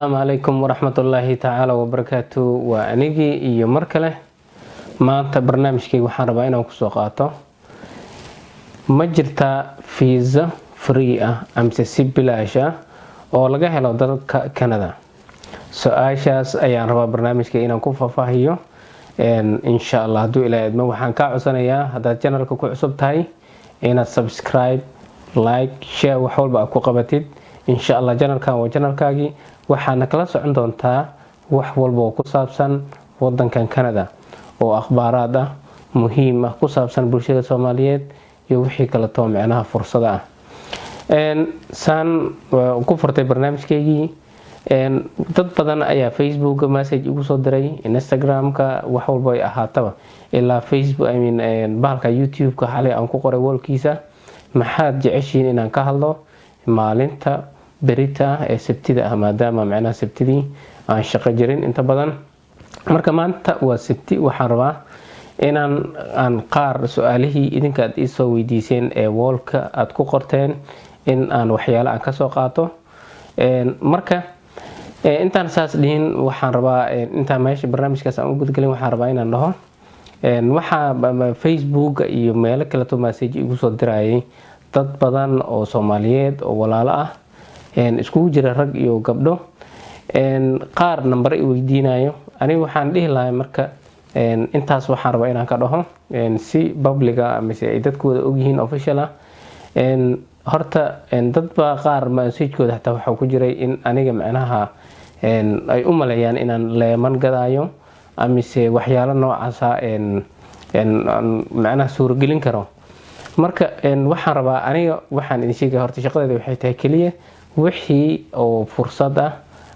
السلام عليكم ورحمة الله تعالى وبركاته وأنيجي iyo mar kale maanta barnaamijkayga waxaan rabaa inaan ku soo qaato ma jirta visa free ah amse si bilaash ah oo laga helo dalka Canada su'aashaas ayaan rabaa barnaamijka inaan ku faahfaahiyo insha Allah haduu Ilaahay idmo waxaan ka codsanayaa hadaad channelka ku cusub tahay inaad subscribe like share wax walba ku qabatid insha Allah channelkan waa channelkaagi waxaana kala socon doontaa wax walba oo ku saabsan wadankan Canada oo akhbaarada muhiim ah ku saabsan bulshada Soomaaliyeed iyo wixii kala too macnaha fursada ah san ku furtay barnaamijkeygii dad badan ayaa Facebook message ugu soo diray Instagram-ka wax walba ay ahaataba ilaa Facebook bahalka YouTube-ka xalay aan ku qoray walkiisa maxaad jeceshiin inaan ka hadlo maalinta berita ee sabtida ah maadaama macnaha sabtidii aan shaqo jirin inta badan marka maanta waa sabti waxaan rabaa inaan qaar su'aalihii idinka aad ii soo weydiiseen ee walka aad ku qorteen in aan waxyaalo aan ka soo qaato marka intaan saas dhihin waxaan rabaa inta meesha barnaamijkaas aan u gudgalin waxaan rabaa inaan dhaho waxa Facebook iyo meelo kale to message igu soo dirayay dad badan oo Soomaaliyeed oo walaalo ah isku jira rag iyo gabdho qaar number ay weydiinayo aniga waxaan dhihi lahaa marka intaas waxaan rabaa inaan ka dhaho si public ah mise ay dadkooda og yihiin official ah horta dad ba qaar message-kooda xataa waxa ku jiray in aniga macnaha ay u maleeyaan inaan leeman gadaayo amise waxyaalo noocaas ah macnaha suuragelin karo marka waxaan rabaa aniga waxaan idin sheegay horta shaqadeeda waxay tahay kaliya wixii oo fursad ah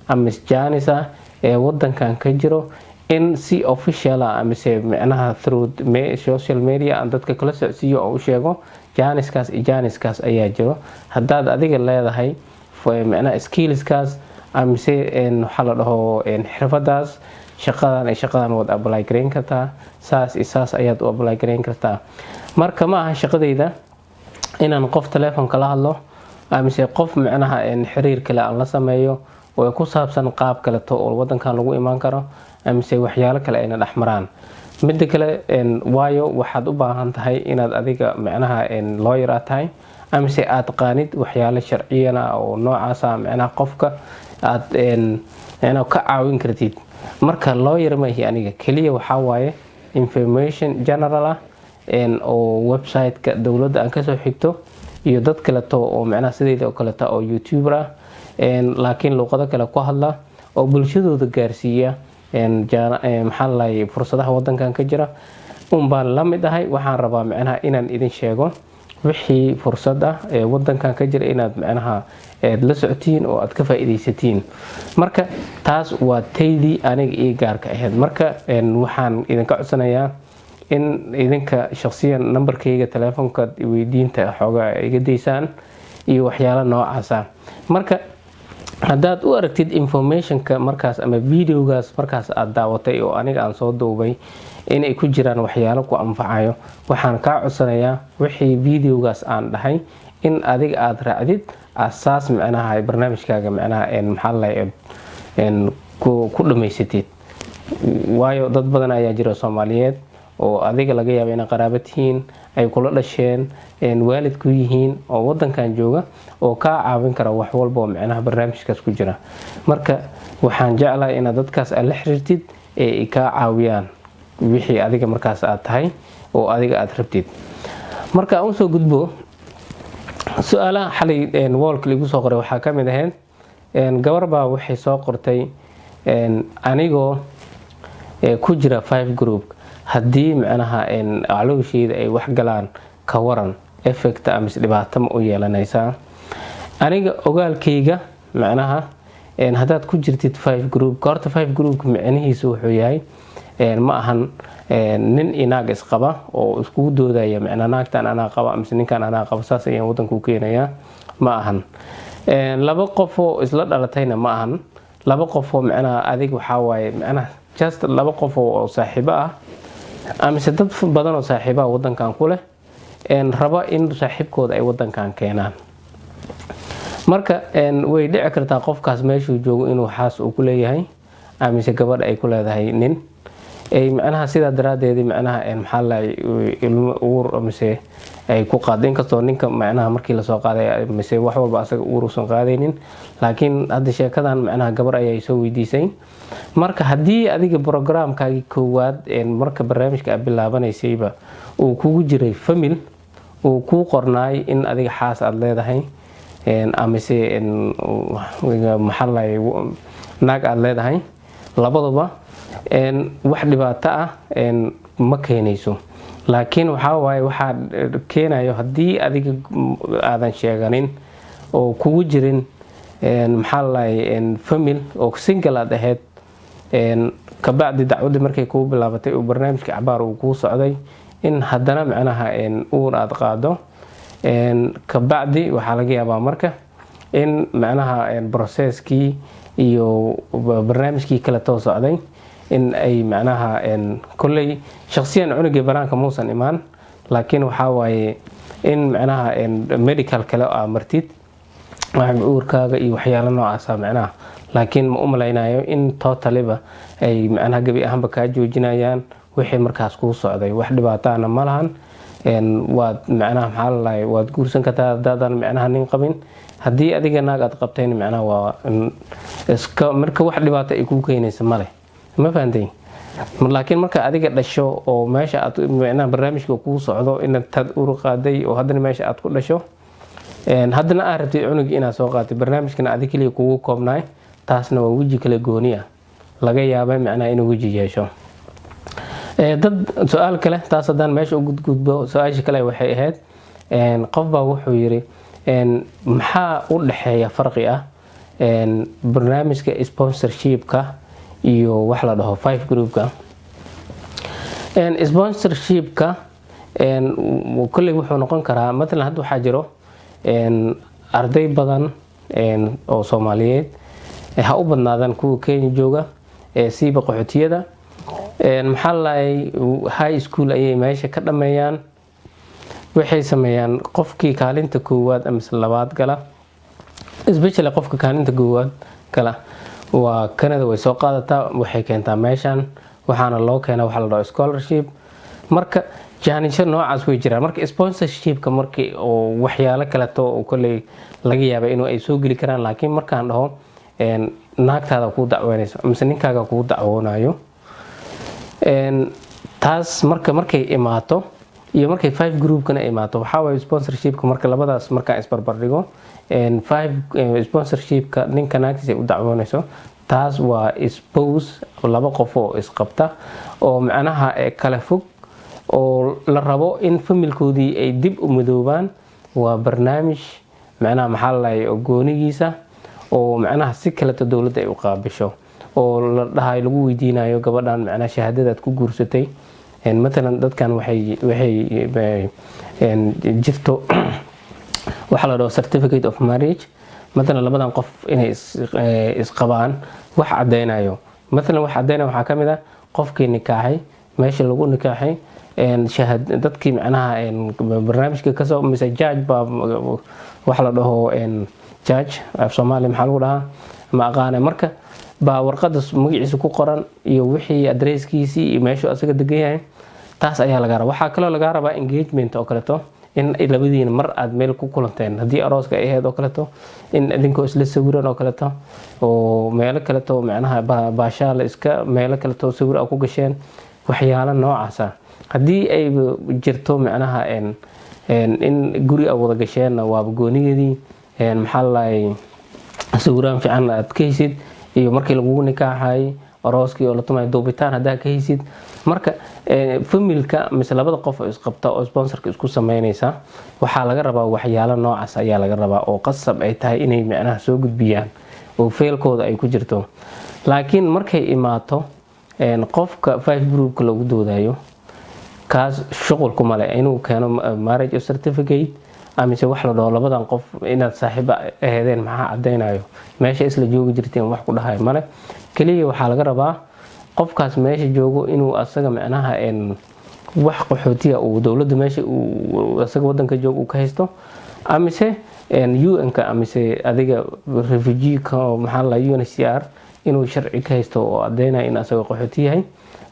ama jaanis ah ee wadankan ka jiro in si official ah ama macnaha through social media aan dadka kala socodsiiyo oo u sheego jaaniskaas ayaa jiro hadaad adiga leedahay macnaha skillskaas ama waxa la dhaho xirfadaas shaqadan wad apply gareyn kartaa saas ayaad u apply gareyn kartaa marka ma aha shaqadeyda inaan qof telefoonka la hadlo ama qof macnaha xiriir kale aan la sameeyo oo ku saabsan qaab kale oo wadankan lagu iman karo ama waxyaalo kale ay dhaxmaraan mid kale waayo waxaad u baahan tahay inaad adiga macnaha lawyer tahay ama aad qaanid waxyaalo sharciyana oo noocaas ah macnaha qofka aad ka caawin kartid marka lawyer ma yahay aniga kaliya waxa waaye information general ah oo website-ka dawladda aan ka soo xigto iyo dad kale oo macnaha sideeda oo kale oo YouTuber ah laakiin luqado kale ku hadla oo bulshadooda gaarsiiya maxaa la fursadaha wadankan ka jira baan la mid ahay waxaan rabaa macnaha inaan idin sheego wixii fursad ah ee wadankan ka jira inaad macnaha la socotiin oo aad ka faa'iideysatiin marka taas waa taydii aniga ii gaarka ahayd marka waxaan idinka codsanayaa in idinka shakhsiyan numberkayga telefoonka weydiinta xogaa iga deysaan iyo waxyaalo noocaas ah marka hadaad u aragtid informationka markaas ama videogaas markaas aad daawatay oo aniga aan soo duubay in ay ku jiraan waxyaalo ku anfacayo waxaan ka codsanayaa wixii videogaas aan dhahay in adiga aad raacdid asaas macnaha barnaamijkaaga macnaha maxaa la ku dhameysatid waayo dad badan ayaa jira Soomaaliyeed oo adiga laga yaabo in qaraabo tihiin ay kula dhasheen waalid ku yihiin oo wadankan jooga oo ka caawin kara wax walba oo macnaha barnaamijkaas ku jira marka waxaan jeclahay in dadkaas aad la xiriirtid ee ka caawiyaan wixii adiga markaas aad tahay oo adiga aad rabtid marka aan soo gudbo su'aalaha xalay walka lagu soo qoray waxa kamid ahayd gabar baa waxay soo qortay anigoo ku jira 5 group hadii macnaha caloosheeda ay wax galaan ka waran effect ama dhibaato ma u yeelanaysaa aniga ogaalkayga macnaha hadaad ku jirtid 5 group horta 5 group macnihiisu wuxuu yahay ma ahan nin inaag isqaba oo isku doodaya macnaha naagtan anaa qaba ama ninkan anaa qaba saas ayaan wadanku keenaya ma ahan laba qof oo isla dhalatayna ma ahan laba qof oo macnaha adig waxa waaye macnaha just laba qof oo saaxiibo ah ama dad badan oo saaxiibo wadankan ku leh raba in saaxiibkooda ay wadankan keenaan marka way dhici kartaa qofkaas meeshuu joogo inuu xaas uu ku leeyahay amise gabadh ay ku leedahay nin ay macnaha sida daraadeed macnaha maxaa la ilmo uur amise ay ku qaadeen kasto ninka macnaha markii la soo qaaday amise wax walba asaga uur u soo qaadaynin laakiin hadda sheekadan macnaha gabar ayay soo weydiisay marka hadii adiga programkaagi koowaad marka barnaamijka aad bilaabanaysayba uu kugu jiray family uu ku qornaay in adiga xaas aad leedahay amise maxaa la naag aad leedahay labaduba wax dhibaato ah ma keenayso laakiin waxa waaye waxa keenayo hadii adiga aadan sheeganin oo kugu jirin maxaa la family oo single aad ahayd ka bacdi dacwadii markay ku bilaabatay oo barnaamijka cabaar uu ku socday in hadana macnaha uur aad qaado ka bacdi waxa laga yaabaa marka in macnaha processkii iyo barnaamijkii kala too socday in ay macnaha kulay shakhsiyan cunuga banaanka muusan imaan laakiin waxa waaye in macnaha medical kale oo martid wax uurkaaga iyo waxyaalo noocaas ah macnaha laakiin ma u malaynayo in totally-ba ay macnaha gabi ahaanba ka joojinayaan wixii markaas ku socday wax dhibaatana ma lahan waad macnaha maxaa la lahay waad guursan kartaa daadan macnaha nin qabin hadii adiga naag aad qabteen macnaha waa iska marka wax dhibaato ay ku keenaysa male ma fahanteen laakiin marka adiga dhasho oo meesha aad macnaha barnaamijka ku socdo in aad uur qaaday oo hadana meesha aad ku dhasho hadana aad rabtay cunug inaad soo qaatay barnaamijkana adiga kaliya kugu koobnaay taasna waa waji kale gooni ah laga yaabay macnaha inuu waji yeesho dad su'aal kale taas hadaan meesha u gudbo su'aasha kale waxay ahayd qof baa wuxuu yiri maxaa u dhaxeeya farqi ah barnaamijka sponsorship-ka iyo wax la dhaho 5 group-ka sponsorship-ka kulli wuxuu noqon karaa mesela hadda waxa jiro arday badan oo Soomaaliyeed ha u badnaadaan kuwa Kenya jooga siiba qaxootiyada maxaa laay high school ayay meesha ka dhameeyaan waxay sameeyaan qofkii kaalinta koowaad ama labaad gala especially qofka kaalinta koowaad gala waa Canada way soo qaadataa waxay keentaa meeshan waxaana loo keenaa waxa la dhaho scholarship marka jaanisho noocaas way jiraan marka sponsorship-ka markii oo waxyaalo kale oo kulay laga yaabay inuu ay soo gali karaan laakiin markaan dhaho naagtaada ku dacweynayso ama ninkaaga ku dacwoonayo taas markay imaato iyo markay 5 group-kana imaato waxa way sponsorship-ka marka labadaas marka isbarbar dhigo 5 sponsorship-ka ninka naagtiisa u dacwoonayso taas waa spouse laba qof oo isqabta oo macnaha kala fog oo la rabo in familkoodii ay dib u midoobaan waa barnaamij macnaha maxaa la goonigiisa oo macnaha si kale dawladda ay u qaabisho oo la dhahay lagu weydiinayo gabadhan macnaha shahaadadaad ku guursatay مثلا dadkan waxay jirto waxa la dhaho certificate of marriage مثلا labadan qof inay isqabaan wax cadeynayo مثلا wax cadeynayo waxa kamid ah qofkii nikaaxay meesha lagu nikaaxay shahaad dadkii macnaha barnaamijka ka soo mise judge ba waxa la dhaho judge af Soomaali maxaa lagu dhahaa ma aqaan marka ba warqada magaciisa ku qoran iyo wixii addresskiisii iyo meesha asaga degan yahay taas ayaa laga rabaa waxa kale laga rabaa engagement oo kale to in labadiina mar aad meel ku kulanteen hadii arooska ay ahayd oo kale to in idinkoo isla sawiran oo kale to oo meel kale to macnaha baashaal iska meel kale to sawir ku gasheen waxyaalo noocaas ah hadii ay jirto macnaha in guri aad wada gasheen waa goonigeedii maxaa la sawiraan fiican aad ka haysid iyo markii lagu nikaaxay arooskii oo la tumay doobitaan hadaa ka haysid marka familka mise labada qof oo isqabta oo sponsorka isku sameynaysa waxa laga rabaa waxyaalo noocaas ayaa laga rabaa oo qasab ay tahay inay macnaha soo gudbiyaan oo feelkooda ay ku jirto laakiin markay imaato qofka 5 group lagu doodayo kaas shuqul kuma leh inuu keeno marriage certificate amise wax la dhaho labadan qof inaad saaxiib ahaydeen maxaa cadeynayo meesha isla joogi jirteen wax ku dhahay male kaliya waxa laga rabaa qofkaas meesha joogo inuu asaga macnaha wax qaxootiga oo dawladda meesha uu asaga wadanka joogo ka haysto amise UN-ka amise adiga refugee-ka maxaa la UNHCR inuu sharci ka haysto oo adeynaya in asaga qaxooti yahay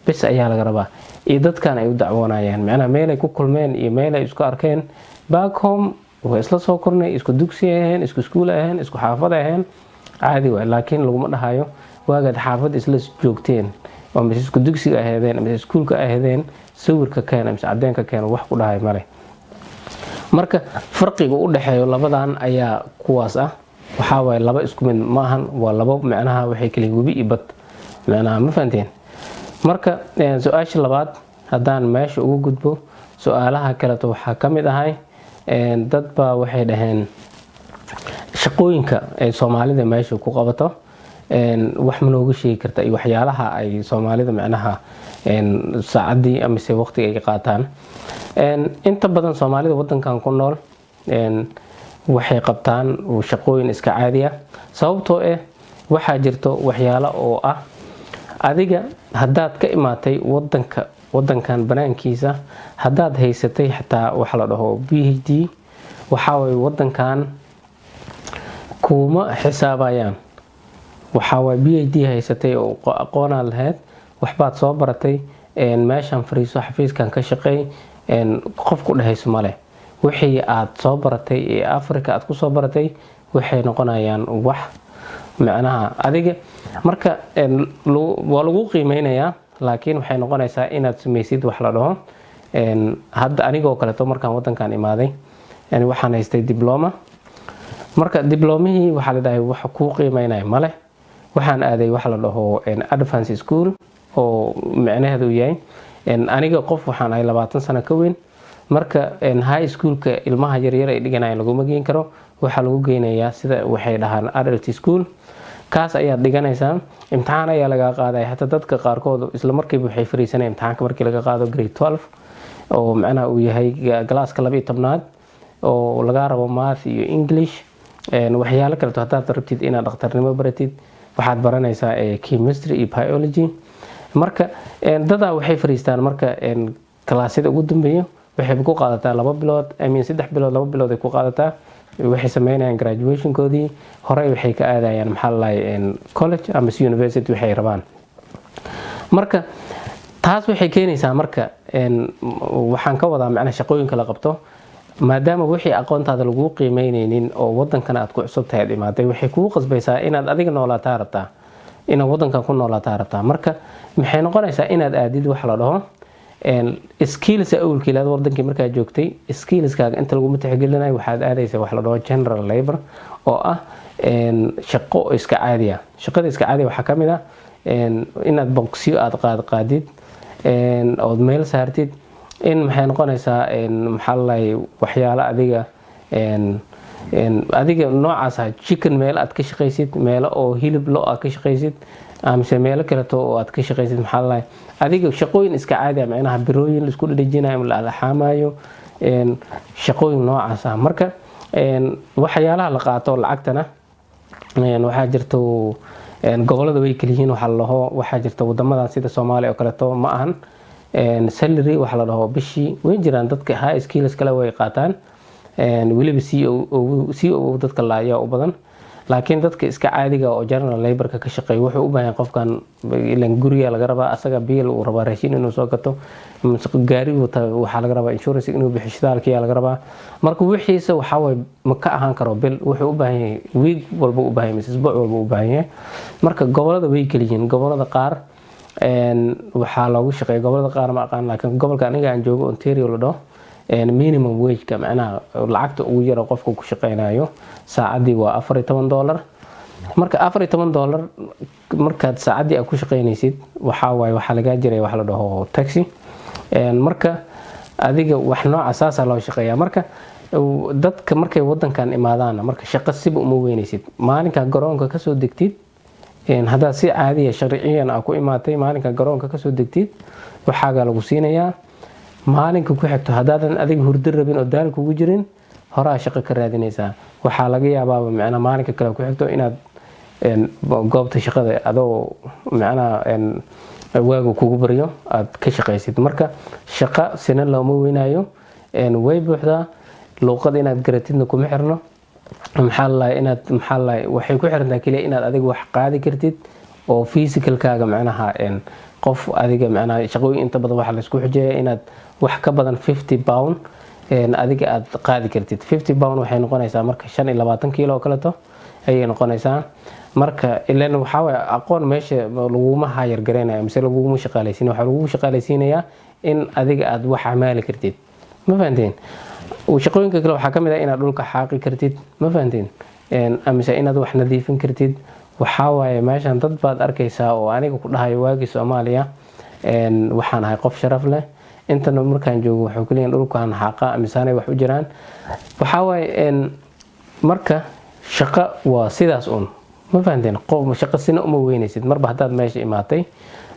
bes ayaa laga rabaa. iyo dadkan ay u dacwoonayaan macnaha meel ay ku kulmeen iyo meel ay isku arkeen back home way isla soo kornay isku dugsi ahayn isku iskuul ahayn isku xaafad ahayn caadi way. laakiin laguma dhahayo waagaad xaafad isla joogteen oo mise isku dugsiga ahaydeen mise iskuulka ahaydeen sawirka keen mise cadeenka keen wax ku dhahay male. marka farqiga u dhaxeeyo labadan ayaa kuwaas ah waxa way laba isku mid maahan waa laba macnaha waxay kala webi ibad macnaha ma fahanteen. marka su'aasha labaad hadaan meesha ugu gudbo su'aalaha kale waxa kamid ahay dad ba waxay dhaheen shaqooyinka ay Soomaalida meesha ku qabato wax ma nooga sheegi kartaa iyo waxyaalaha ay Soomaalida macnaha saacadii ama se waqtiga ay qaataan. inta badan Soomaalida wadankan ku nool waxay qabtaan shaqooyin iska caadi ah sababtoo ah waxa jirto waxyaalo oo ah adiga hadaad ka imaatay wadankan banaankiisa hadaad haysatay xataa waxa la dhaho PhD waxa way wadankan kuma xisaabayaan waxa way PhD haysatay oo aqoon lahayd waxbaad soo baratay meeshan fariiso xafiiskan ka shaqeey qof ku dhahayso male wixii aad soo baratay ee Afrika aad ku soo baratay waxay noqonayaan wax macnaha adiga marka waa lagu qiimeynayaa laakiin waxay noqonaysaa inaad sameeysid wax la dhaho hadda anigoo kale to markaan wadankan imaaday waxaan haystay diploma marka diplomihii waxa la dhahay wax ku qiimeynay male waxaan aaday wax la dhaho advanced school oo macnaheedu yahay aniga qof waxaan ahay 20 sano ka weyn marka high schoolka ilmaha yaryar ay dhiganayaan lagu mageen karo waxa lagu geynayaa sida waxay dhahaan adult school kaas ayaa dhiganaysaa imtixaan ayaa laga qaaday hatta dadka qaar kood isla markiiba waxay fariisanayaan imtixaanka markii laga qaado grade 12 oo macnaha uu yahay galaaska 12aad oo laga rabo math iyo english waxyaalo kale hadaad rabtid inaad dhakhtarnimo baratid waxaad baranaysaa chemistry iyo biology marka dada waxay fariistaan marka kalaasida ugu dambeeyo waxay ku qaadataa 2 bilood 3 bilood 2 bilood ay ku qaadataa waxay sameeyaan graduation koodii hore waxay ka aadayaan maxallay college ama university waxay rabaan marka taas waxay keenaysaa marka waxaan ka wadaa macna shaqooyinka la qabto maadaama wixii aqoontaada lagu qiimeynaynin oo wadankan aad ku cusub tahay imaaday waxay kugu qasbaysaa inaad adiga noolaataa rabtaa inaad wadankan ku noolaataa rabtaa marka maxay noqonaysaa inaad aadid wax la dhaho skills awlkiilaad wadankii markaa joogtay skillskaaga inta lagu mutaxgelinayo waxaad aadaysaa wax la dhaho general labor oo ah shaqo iska caadi ah shaqada iska caadi waxa kamid ah inaad boqsiyo aad qaadid oo meel saartid in maxay noqonaysaa maxallay waxyaalo adiga noocaas ah chicken meel aad ka shaqeysid meel oo hilib loo aad ka shaqeysid amse meel kale oo aad ka shaqeysid maxallay adiga shaqooyin iska caadi ah macnaha birooyin la isku dhajinayo ama la alxamayo shaqooyin noocaas ah marka waxyaalaha la qaato lacagtana waxa jirto gobolada way kala yihiin waxa la dhaho waxa jirta wadamadan sida Soomaaliya oo kale to ma ahan salary waxa la dhaho bishii way jiraan dadka high skills kale way qaataan waliba CEO dadka la ayaa u badan laakiin dadka iska caadiga oo general laborka ka shaqeeyo wuxuu u baahan qofkan ilan guriga laga rabaa asaga biil uu rabaa raashin inuu soo gato gaari waxa laga rabaa insurance inuu bixiyo shidaalka laga rabaa marka wixiisa waxa way ma ka ahaan karo bil wuxuu u baahan yahay week walba u baahan yahay isbuuc walba u baahan yahay marka gobolada way kala yihiin gobolada qaar waxa lagu shaqeeyo gobolada qaar ma aqaan laakiin gobolka aniga aan joogo Ontario la dhaho minimum wage ka macnaha lacagta ugu yar qofku ku shaqeynayo saacadii waa $14 marka $14 markaad saacadii aad ku shaqeynaysid waxa laga jiray wax la dhaho taxi marka adiga wax nooc asaas ah loo shaqeeyaa marka dadka markay wadankan imaadaan marka shaqo sib uma weynaysid maalinka garoonka ka soo degtid hada si caadi ah sharciyan ah ku imaatay maalinka garoonka ka soo degtid waxaaga lagu siinayaa maalinka ku xigto hadaadan adiga hurdo rabin oo daal kugu jirin horaa shaqo ka raadinaysaa waxa laga yaabaa macna maalinka kale ku xigto inaad goobta shaqada adoo macna waagu kugu bariyo aad ka shaqeysid marka shaqo sina looma weynayo way buuxdaa luqad inaad garatidna kuma xirno maxaa la inaad maxaa la waxay ku xirantahay kaliya inaad adiga wax qaadi kartid oo physicalkaaga macnaha qof adiga macnaha shaqooyin inta badan waxa la isku xujeeyaa inaad wax ka badan 50 pound adiga aad qaadi kartid. 50 pound waxay noqonaysaa marka 25 kilo kale to ayay noqonaysaa. marka ilaan waxa way aqoon meesha laguma hayar gareenayo mise laguma shaqaalaysiin waxa lagu shaqaalaysiinayaa in adiga aad wax amaali kartid ma fahanteen shaqooyinka kale waxa kamid ah inaad dhulka xaaqi kartid ma fahanteen amise inaad wax nadiifin kartid waxa waaye meeshan dad baad arkaysaa oo aniga ku dhahayo waagi Soomaaliya waxaan ahay qof sharaf leh intana markaan joogo waxa kaliya dhulkaan xaaqa amise aanay wax u jiraan waxa waaye marka shaqo waa sidaas ma fahanteen qof shaqo sina uma weynaysid marba hadaad meesha imaatay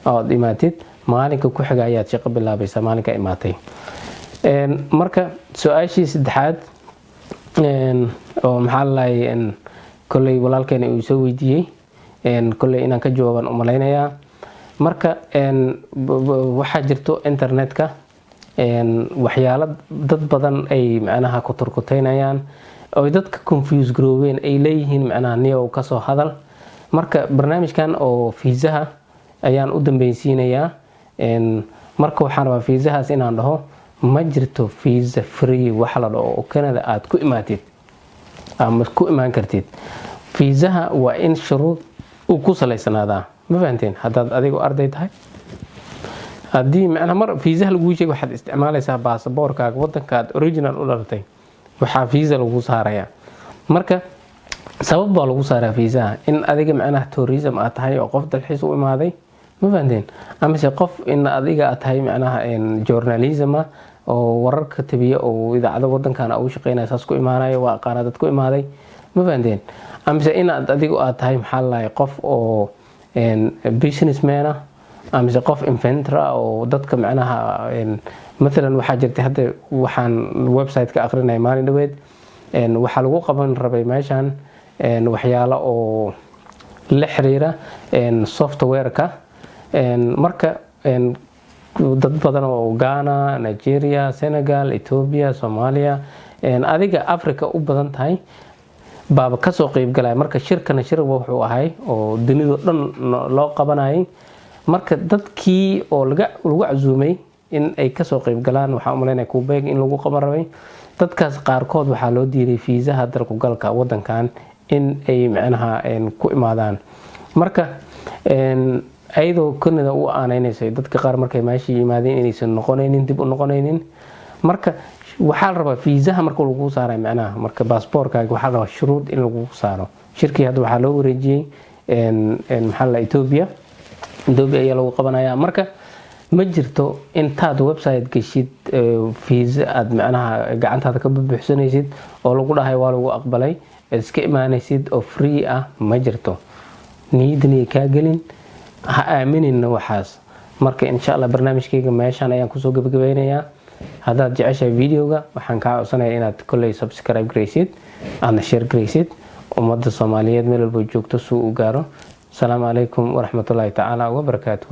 oo imaatid maalinka ku xiga ayaad shaqo bilaabaysaa maalinka imaatay marka su'aashii saddexaad oo maxaa la kulay walaalkeen uu soo weydiiyay kulay inaan ka jawaaban u maleynayaa marka waxa jirto internetka waxyaalo dad badan ay macnaha ku turkuteynayaan oo dadka confuse garoobeen ay leeyihiin macnaha niyow ka soo hadal marka barnaamijkan oo fiisaha ayaan u dambeeysiinayaa marka waxaan rabaa fiisahaas inaan dhaho ma jirto visa free waxa la dhaho oo Canada aad ku imaatid ama ku imaan kartid fiisaha waa in shuruud uu ku saleysanaada ma fahanteen hadaad adigu arday tahay hadii macna mar fiisaha lagu sheego waxaad isticmaalaysaa baasaboorkaaga wadanka aad original u dhalatay waxa fiisa lagu saaraya marka sabab baa lagu saaraa fiisaha in adiga macnaha tourism aad tahay oo qof dalxiis u imaaday ma fahanteen ama qof in adiga aad tahay macnaha journalism oo wararka tabiya oo idaacada wadankan uu shaqeynaa saas ku imaanayo waa qaanad ku imaaday ma fahanteen ama in adigu aad tahay maxaa la qof oo businessman ama qof inventor oo dadka macnaha مثلا waxa jirtay hadda waxaan website ka aqrinay maalin dhaweed waxa lagu qaban rabay meeshan waxyaalo oo la xiriira software-ka marka dad badan oo Ghana, Nigeria, Senegal, Ethiopia, Somalia adiga Africa u badan tahay baaba ka soo qayb galay marka shirkana shir wuxuu ahay oo dunida dhan loo qabanayay marka dadkii oo lagu casuumay in ay ka soo qayb galaan waxa u maleynaa Quebec in lagu qaban rabay dadkaas qaarkood waxa loo diiray fiisaha dalka galka wadankan in ay macnaha ku imaadaan marka ayadoo Canada u aaneynayso dadka qaar markay meesha yimaadeen inaysan noqonaynin dib u noqonaynin marka waxa la rabaa fiisaha marka lagu saaray macnaha marka baasaboorkaaga waxa la rabaa shuruud in lagu saaro shirkii hadda waxa loo wareejiyay maxaa la Ethiopia ayaa lagu qabanayaa marka ma jirto intaad website gashid fiisa aad macnaha gacantaada ka buuxsanaysid oo lagu dhahay waa lagu aqbalay iska imaanaysid oo free ah ma jirto niyadni ka galin ha aaminin waxaas marka insha Allah barnaamijkayga meeshan ayaan ku soo gabagabeynayaa hadaad jeceshahay videoga waxaan ka codsanayaa inaad kulay subscribe gareysid ana share gareysid ummadda Soomaaliyeed meel walba joogto soo u gaaro السلام عليكم ورحمة الله تعالى وبركاته.